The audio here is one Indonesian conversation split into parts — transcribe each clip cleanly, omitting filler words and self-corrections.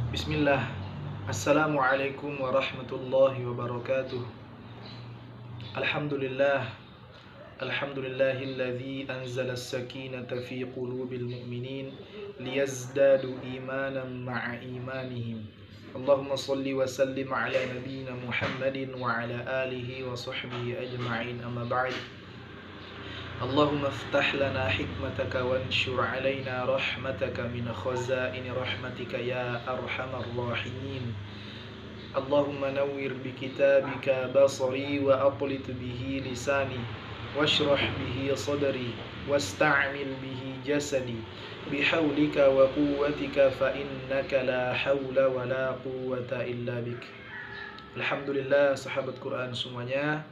Bismillah. Assalamualaikum warahmatullahi wabarakatuh. Alhamdulillah. Alhamdulillahilladzi anzala as-sakinata fi qulubil mu'minin liyazdadu imanan ma'a imanihim. Allahumma salli wa sallim ala nabiyyina Muhammadin wa ala alihi wa sahbihi ajma'in, amma ba'd. Allahumma aftah lana hikmataka wanshur alaina rahmataka min khazaini rahmatika ya arhamar rahimin. Allahumma nawwir bi kitabika basari wa aqlit bihi lisani washrah bihi sadri wasta'mil bihi jasadi bihaulika wa quwwatika fa innaka la hawla wa la quwwata illa bik. Alhamdulillah, sahabat Quran semuanya,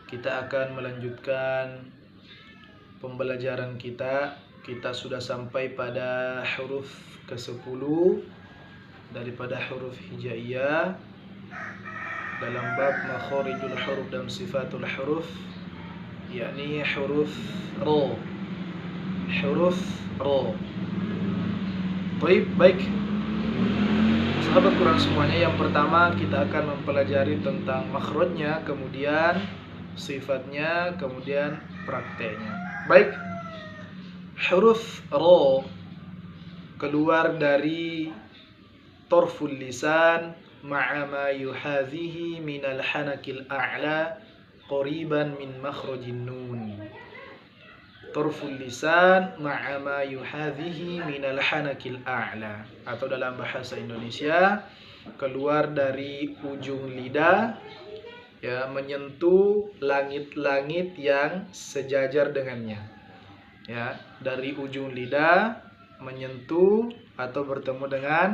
kita akan melanjutkan pembelajaran kita. Kita sudah sampai pada huruf ke-10 daripada huruf hijaiyah dalam bab makharijul huruf dan sifatul huruf, yakni huruf ro. Huruf ro. Baik. Sahabat Quran semuanya, yang pertama kita akan mempelajari tentang makhrajnya, kemudian sifatnya, kemudian prakteknya. Baik. Huruf ro keluar dari torful lisan ma'a ma yuhadhihi minal hanakil a'la qariban min makhrajin nun. Torful lisan ma'a ma yuhadhihi minal hanakil a'la, atau dalam bahasa Indonesia, keluar dari ujung lidah, ya, menyentuh langit-langit yang sejajar dengannya. Ya, dari ujung lidah menyentuh atau bertemu dengan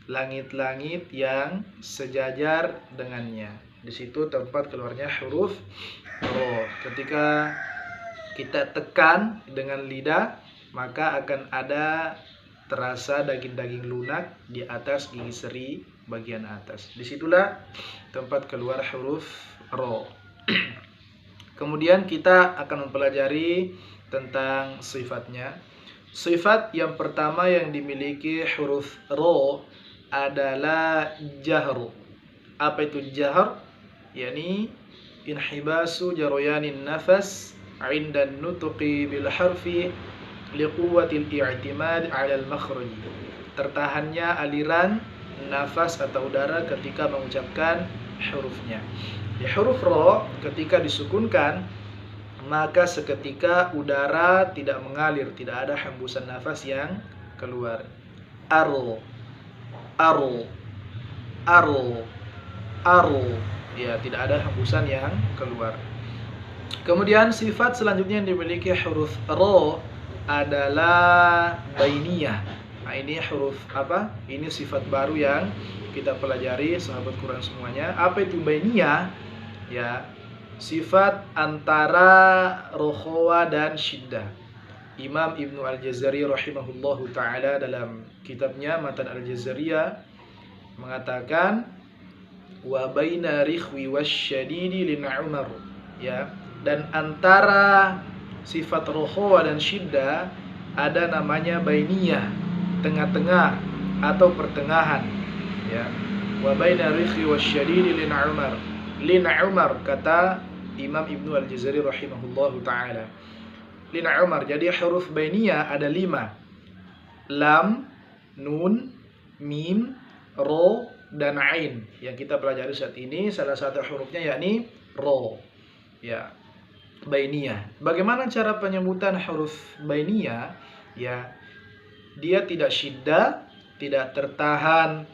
langit-langit yang sejajar dengannya. Di situ tempat keluarnya huruf ro. Ketika kita tekan dengan lidah, maka akan ada terasa daging-daging lunak di atas gigi seri bagian atas. Disitulah tempat keluar huruf ro. Kemudian kita akan mempelajari tentang sifatnya. Sifat yang pertama yang dimiliki huruf ro adalah jahru. Apa itu jahr? Yani inhibasu jaroyanin nafas 'inda nutuqi bil harfi liquwwatil i'timad 'ala al-makhraj. Tertahannya aliran nafas atau udara ketika mengucapkan hurufnya. Di huruf ro ketika disukunkan, maka seketika udara tidak mengalir, tidak ada hembusan nafas yang keluar. Aro, aro, aro, aro. Ya, tidak ada hembusan yang keluar. Kemudian sifat selanjutnya yang dimiliki huruf ro adalah bainiyah. Nah, ini huruf apa? Ini sifat baru yang kita pelajari, sahabat Quran semuanya. Apa itu bainiyah? Ya, sifat antara rokhawa dan syiddah. Imam Ibnu Al-Jazari rahimahullahu ta'ala dalam kitabnya Matan Al-Jazariyah mengatakan wa baina rikhwi wasyadidi lin Umar, ya, dan antara sifat rokhawa dan syiddah ada namanya bainiyah, tengah-tengah atau pertengahan, ya. Wa baina rikhwi wasyadidi lin Umar. Lin Umar, kata Imam Ibnu Al-Jazari rahimahullahu ta'ala. Lin Umar. Jadi huruf bainiyah ada 5. Lam, nun, mim, ro, dan ain. Yang kita pelajari saat ini salah satu hurufnya yakni ro. Ya, bainiyah. Bagaimana cara penyebutan huruf bainiyah? Ya, dia tidak syiddah, tidak tertahan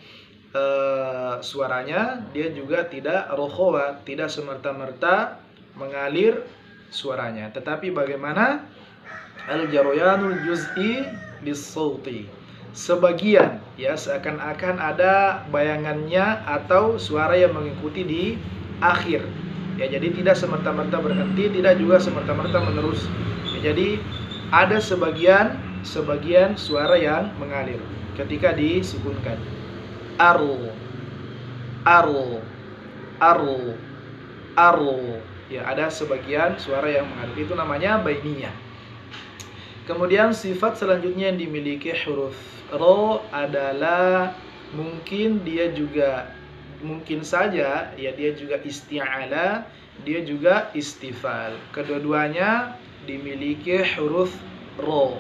suaranya, dia juga tidak rokhawa, tidak semerta-merta mengalir suaranya, tetapi bagaimana al-jaroyanul juz'i lis-sauti, sebagian, ya, seakan-akan ada bayangannya atau suara yang mengikuti di akhir, ya, jadi tidak semerta-merta berhenti, tidak juga semerta-merta menerus, ya, jadi ada sebagian suara yang mengalir ketika disukunkan. Aro, aro, aro, aro. Ya, ada sebagian suara yang mengalir. Itu namanya bainiyah. Kemudian sifat selanjutnya yang dimiliki huruf ro adalah mungkin saja ya dia juga isti'ala, dia juga istifal. Kedua-duanya dimiliki huruf ro.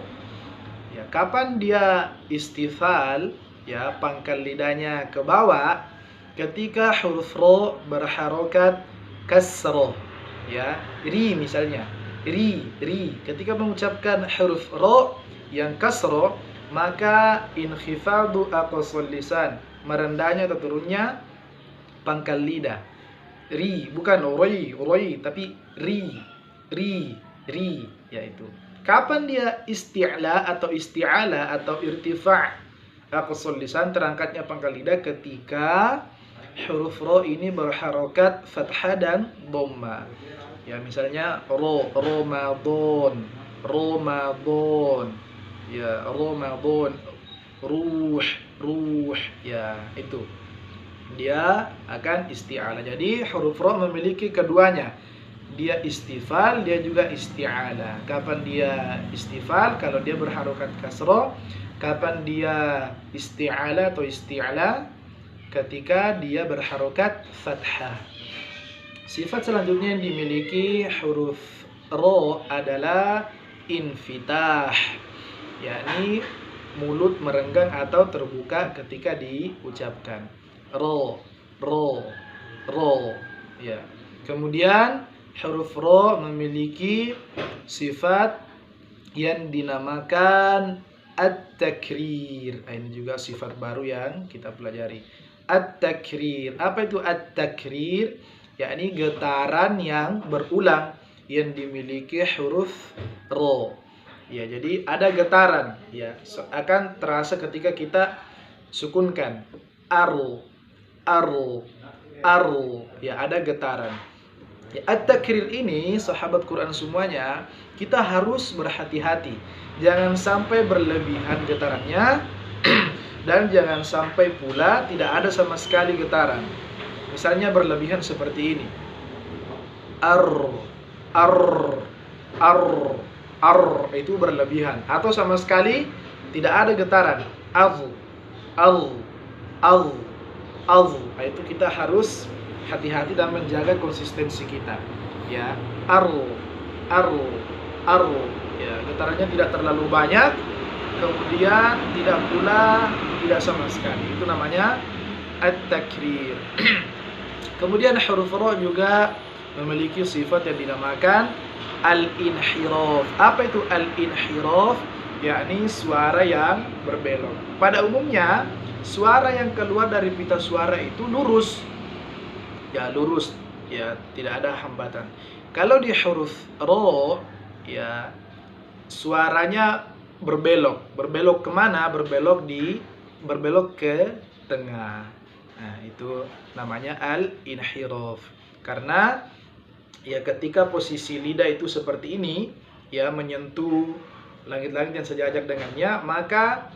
Ya, kapan dia istifal? Ya, pangkal lidahnya ke bawah ketika huruf ro berharokat kasroh. Ya, ri misalnya. Ri. Ketika mengucapkan huruf ro yang kasroh, maka inkhifadu aqsal lisan, merendahnya atau turunnya pangkal lidah. Ri, bukan roi, tapi ri, yaitu. Kapan dia isti'la atau isti'ala atau irtifa' aqsal lisan, terangkatnya pangkal lidah, ketika huruf ro ini berharokat fathah dan dhamma. Ya, misalnya Ramadan. Ya, Ramadan. Ruh. Ya, itu. Dia akan isti'ala. Jadi huruf ro memiliki keduanya. Dia istifal, dia juga isti'ala. Kapan dia istifal? Kalau dia berharokat kasroh. Kapan dia isti'ala atau isti'ala? Ketika dia berharokat fathah. Sifat selanjutnya yang dimiliki huruf ro adalah infitah, yakni mulut merenggang atau terbuka ketika diucapkan. Ro. Ya. Kemudian huruf ro memiliki sifat yang dinamakan at-takrir. Ini juga sifat baru yang kita pelajari. At-takrir. Apa itu at-takrir? Yakni getaran yang berulang yang dimiliki huruf ro. Ya, jadi ada getaran, ya, akan terasa ketika kita sukunkan. Aru. Ya, ada getaran. Ya, at-takrir ini, sahabat Quran semuanya, kita harus berhati-hati. Jangan sampai berlebihan getarannya dan jangan sampai pula tidak ada sama sekali getaran. Misalnya berlebihan seperti ini. Ar, itu berlebihan. Atau sama sekali tidak ada getaran. Al. Itu kita harus hati-hati dan menjaga konsistensi kita. Ya, ar. Ya, getarannya tidak terlalu banyak, kemudian tidak pula tidak sama sekali. Itu namanya at-takrir. Kemudian huruf ro juga memiliki sifat yang dinamakan al-inhiraf. Apa itu al-inhiraf? Yakni suara yang berbelok. Pada umumnya, suara yang keluar dari pita suara itu lurus. Ya, lurus. Ya, tidak ada hambatan. Kalau di huruf ro, ya, suaranya berbelok. Berbelok kemana? Berbelok ke tengah. Nah, itu namanya al-inhiraf. Karena ya ketika posisi lidah itu seperti ini, ya, menyentuh langit-langit yang sejajar dengannya, maka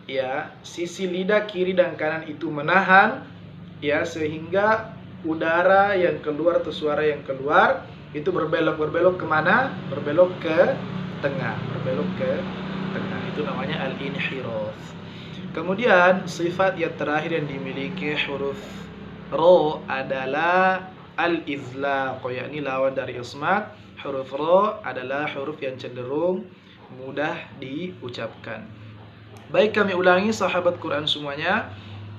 ya sisi lidah kiri dan kanan itu menahan, ya, sehingga udara yang keluar atau suara yang keluar itu berbelok kemana? Berbelok ke tengah. Itu namanya al-inhiraf. Kemudian sifat yang terakhir yang dimiliki huruf ro adalah al-izlaq, yakni lawan dari ismat. Huruf ro adalah huruf yang cenderung mudah diucapkan. Baik, kami ulangi sahabat Quran semuanya.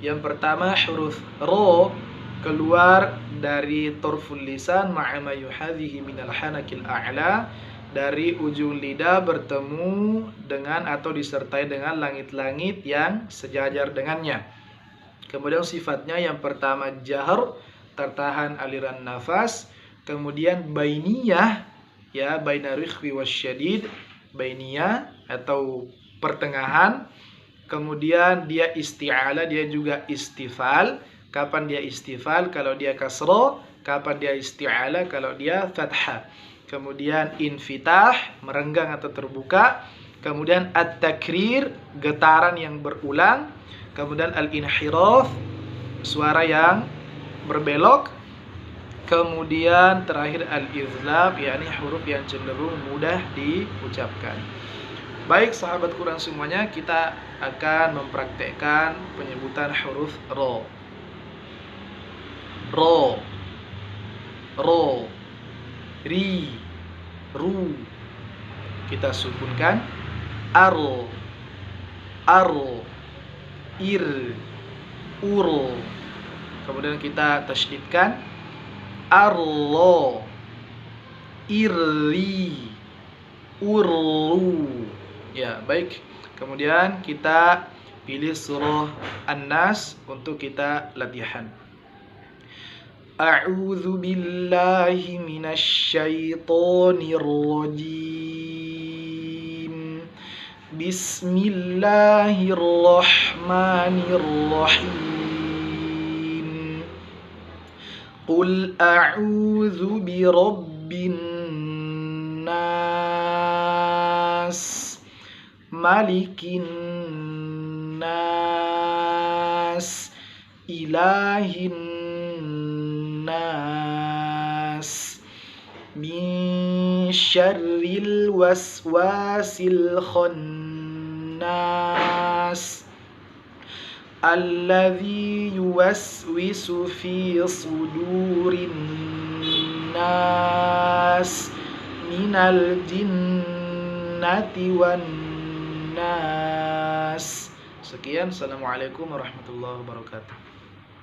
Yang pertama, huruf ro keluar dari torful lisan ma'ama yuhadhihi minal hanakil a'la, dari ujung lidah bertemu dengan atau disertai dengan langit-langit yang sejajar dengannya. Kemudian sifatnya yang pertama jahar, tertahan aliran nafas. Kemudian bainiyah, ya, baina rikhwi wasyadid, bainiyah atau pertengahan. Kemudian dia isti'ala, dia juga istifal. Kapan dia istifal? Kalau dia kasro. Kapan dia isti'ala? Kalau dia fathah. Kemudian infitah, merenggang atau terbuka. Kemudian at-takrir, getaran yang berulang. Kemudian al-inhiraf, suara yang berbelok. Kemudian terakhir al-izlaq, yakni huruf yang cenderung mudah diucapkan. Baik sahabat Quran semuanya, kita akan mempraktekkan penyebutan huruf ro. Ro, ro, ri, ru. Kita sukunkan. Aro, aro, ir, uro. Kemudian kita tasydidkan. Arlo, irri, urlu. Ya, baik. Kemudian kita pilih surah An-Nas untuk kita latihan. A'udzu billahi minasy syaithanir rajim. Bismillahirrahmanirrahim. Qul a'udzu birabbin nas, malikin nas, ilahin nas, min syarril waswasil khannas, alladzi yuwaswisu fi sudurin nas, minal jinnati wan nas. Sekian, assalamualaikum warahmatullahi wabarakatuh.